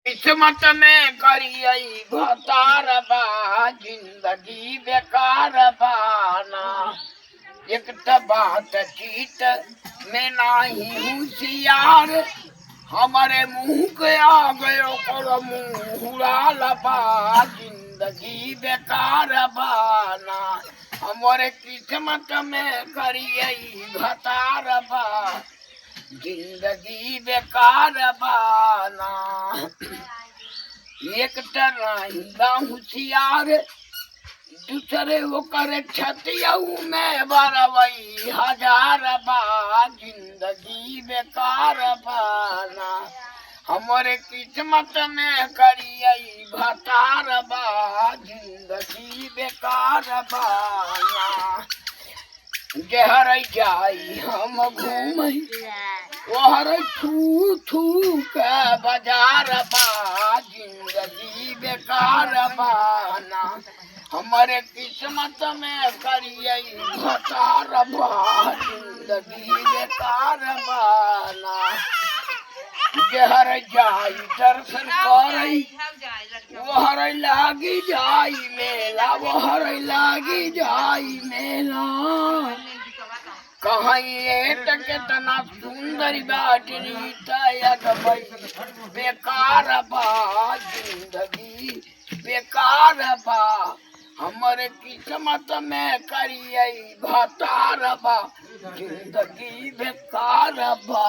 किस्मत में करियई भतार बा जिंदगी बेकार बाना। एक त बात चीत में नाही होशियार हमारे मुंह के आ गयो कर मुंह उड़ाल बा जिंदगी बेकार बाना। हमारे किस्मत में करियई भतार बा जिंदगी बेकार बाना। एक तरह होशियार दूसरे वो करे छतियऊ में बरवई हजार बा जिंदगी बेकार बाना। हमारे किस्मत में करियई भतार बा जिंदगी बेकार बाना। जहर जाई हम घूमई वहर थू थू के बाजार बा जिंदगी बेकार बाना। हमारे किस्मत में करियई भतार बा जिंदगी बेकार बाना। जहर जाई दर्शन करई वहर लागी जाई मेला वहर लागी जाई मेला। कहीं कितना सुंदर बाटरी तयक बेकार बा जिंदगी बेकार बा। हमारे किस्मत में करियई भतार बा जिंदगी बेकार बा।